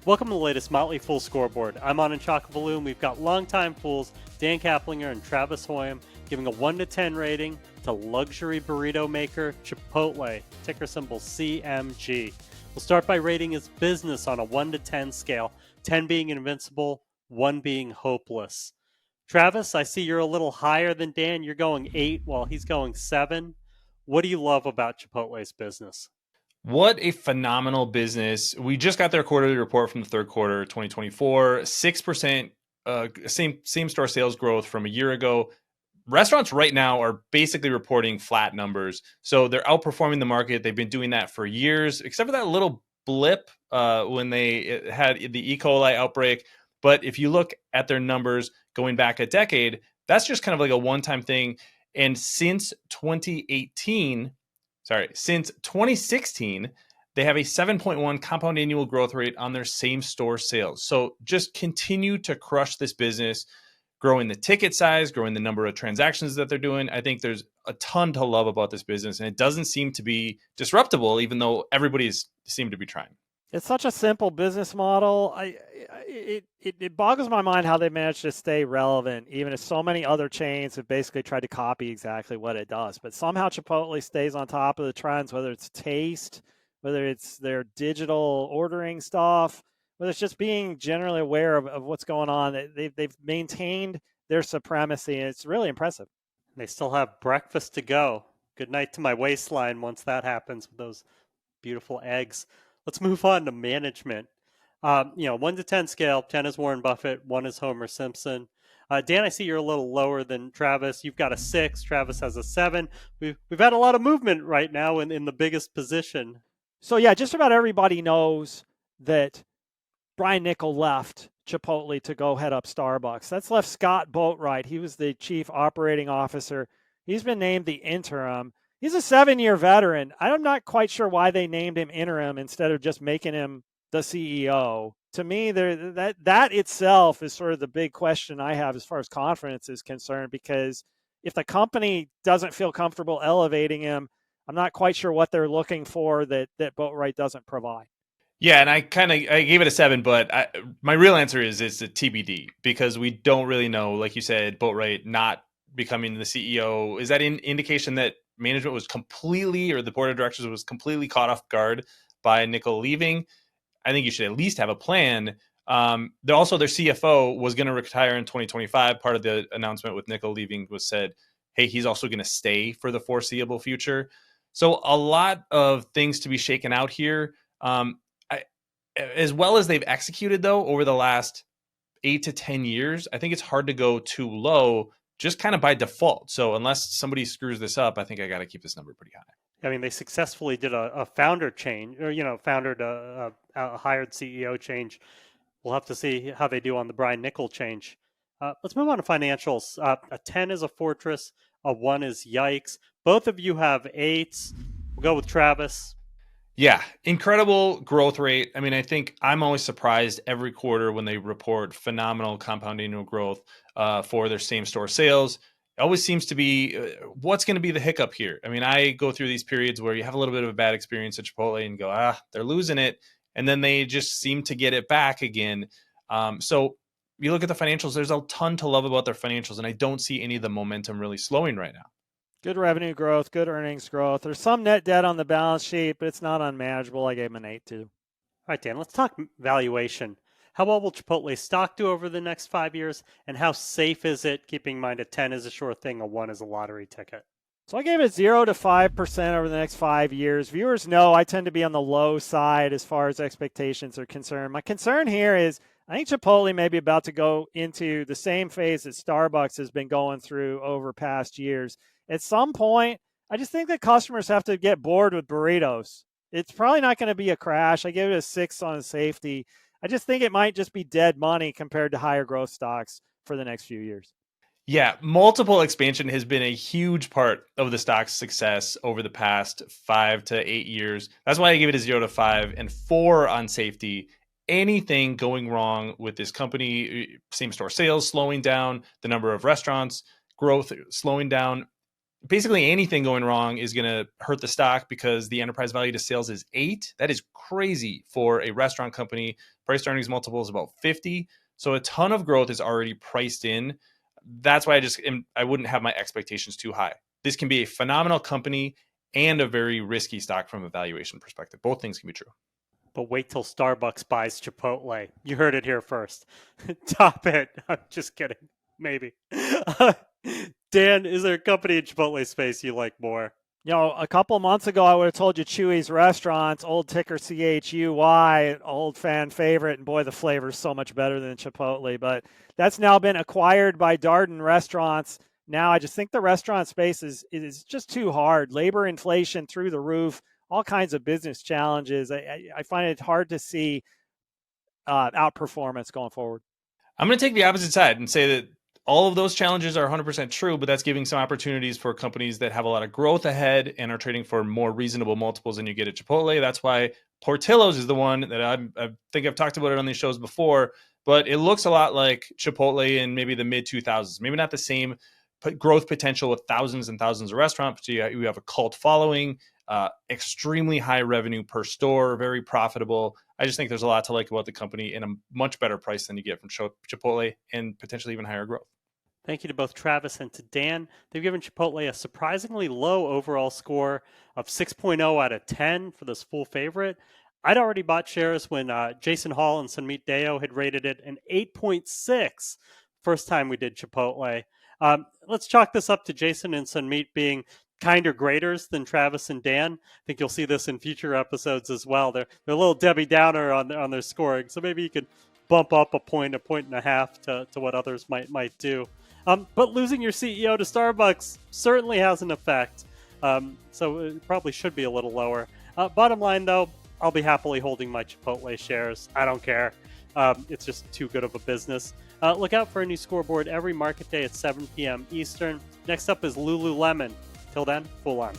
Welcome to the latest Motley Fool scoreboard. I'm on in Chocobaloo, and we've got longtime fools Dan Kaplinger and Travis Hoyam giving a 1 to 10 rating to luxury burrito maker Chipotle, ticker symbol CMG. We'll start by rating his business on a 1 to 10 scale, 10 being invincible, 1 being hopeless. Travis, I see you're a little higher than Dan. You're going 8 while he's going 7. What do you love about Chipotle's business? What a phenomenal business. We just got their quarterly report from the third quarter 2024, 6% same store sales growth from a year ago. Restaurants right now are basically reporting flat numbers. So they're outperforming the market. They've been doing that for years, except for that little blip when they had the E. coli outbreak. But if you look at their numbers going back a decade, that's just kind of like a one-time thing. And since 2016, they have a 7.1 compound annual growth rate on their same store sales. So just continue to crush this business, growing the ticket size, growing the number of transactions that they're doing. I think there's a ton to love about this business, and it doesn't seem to be disruptible, even though everybody's seemed to be trying. It's such a simple business model. It boggles my mind how they managed to stay relevant, even if so many other chains have basically tried to copy exactly what it does. But somehow Chipotle stays on top of the trends, whether it's taste, whether it's their digital ordering stuff, whether it's just being generally aware of what's going on. They've maintained their supremacy, and it's really impressive. They still have breakfast to go. Good night to my waistline once that happens with those beautiful eggs. Let's move on to management. 1 to 10 scale. 10 is Warren Buffett. 1 is Homer Simpson. Dan, I see you're a little lower than Travis. You've got a 6. Travis has a 7. We've had a lot of movement right now in the biggest position. So yeah, just about everybody knows that Brian Niccol left Chipotle to go head up Starbucks. That's left Scott Boatwright. He was the chief operating officer. He's been named the interim. He's a 7-year veteran. I'm not quite sure why they named him interim instead of just making him the CEO. To me, that itself is sort of the big question I have as far as confidence is concerned, because if the company doesn't feel comfortable elevating him, I'm not quite sure what they're looking for that Boatwright doesn't provide. Yeah, and I gave it a 7, but my real answer is it's a TBD, because we don't really know. Like you said, Boatwright not becoming the CEO, is that an indication that management was completely, or the board of directors was completely caught off guard by Niccol leaving? I think you should at least have a plan. Their CFO was going to retire in 2025. Part of the announcement with Niccol leaving was said, hey, he's also going to stay for the foreseeable future. So a lot of things to be shaken out here. As well as they've executed, though, over the last 8 to 10 years, I think it's hard to go too low just kind of by default. So unless somebody screws this up, I think I got to keep this number pretty high. I mean, they successfully did a founder change, or, a hired CEO change. We'll have to see how they do on the Brian Niccol change. Let's move on to financials. A 10 is a fortress. A 1 is yikes. Both of you have 8s. We'll go with Travis. Yeah, incredible growth rate. I mean, I think I'm always surprised every quarter when they report phenomenal compound annual growth for their same store sales. It always seems to be what's going to be the hiccup here. I mean, I go through these periods where you have a little bit of a bad experience at Chipotle and go, they're losing it. And then they just seem to get it back again. So you look at the financials, there's a ton to love about their financials, and I don't see any of the momentum really slowing right now. Good revenue growth, good earnings growth. There's some net debt on the balance sheet, but it's not unmanageable. I gave them an 8 too. All right, Dan, let's talk valuation. How well will Chipotle stock do over the next 5 years, and how safe is it, keeping in mind a 10 is a sure thing, a 1 is a lottery ticket? So I gave it 0 to 5% over the next 5 years. Viewers know I tend to be on the low side as far as expectations are concerned. My concern here is I think Chipotle may be about to go into the same phase that Starbucks has been going through over past years. At some point, I just think that customers have to get bored with burritos. It's probably not going to be a crash. I gave it a 6 on safety. I just think it might just be dead money compared to higher growth stocks for the next few years. Yeah, multiple expansion has been a huge part of the stock's success over the past 5 to 8 years. That's why I gave it a 0 to 5 and 4 on safety. Anything going wrong with this company, same store sales slowing down, the number of restaurants growth slowing down, basically anything going wrong is going to hurt the stock because the enterprise value to sales is 8. That is crazy for a restaurant company. Price to earnings multiple is about 50. So a ton of growth is already priced in. That's why I wouldn't have my expectations too high. This can be a phenomenal company and a very risky stock from a valuation perspective. Both things can be true. But wait till Starbucks buys Chipotle. You heard it here first. Top it. I'm just kidding. Maybe. Dan, is there a company in Chipotle space you like more? A couple months ago, I would have told you Chuy's Restaurants, old ticker CHUY, old fan favorite, and boy, the flavor's so much better than Chipotle. But that's now been acquired by Darden Restaurants. Now, I just think the restaurant space is just too hard. Labor inflation through the roof, all kinds of business challenges. I find it hard to see outperformance going forward. I'm going to take the opposite side and say that all of those challenges are 100% true, but that's giving some opportunities for companies that have a lot of growth ahead and are trading for more reasonable multiples than you get at Chipotle. That's why Portillo's is the one that I think I've talked about it on these shows before, but it looks a lot like Chipotle in maybe the mid 2000s. Maybe not the same growth potential with thousands and thousands of restaurants, but you have a cult following, extremely high revenue per store, very profitable. I just think there's a lot to like about the company and a much better price than you get from Chipotle and potentially even higher growth. Thank you to both Travis and to Dan. They've given Chipotle a surprisingly low overall score of 6.0 out of 10 for this full favorite. I'd already bought shares when Jason Hall and Sunmeet Deo had rated it an 8.6 first time we did Chipotle. Let's chalk this up to Jason and Sunmeet being kinder graders than Travis and Dan. I think you'll see this in future episodes as well. They're a little Debbie Downer on their scoring, so maybe you could bump up a point and a half to what others might do. But losing your CEO to Starbucks certainly has an effect, so it probably should be a little lower. Bottom line, though, I'll be happily holding my Chipotle shares. I don't care. It's just too good of a business. Look out for a new scoreboard every market day at 7 p.m. Eastern. Next up is Lululemon. Till then, Fool on.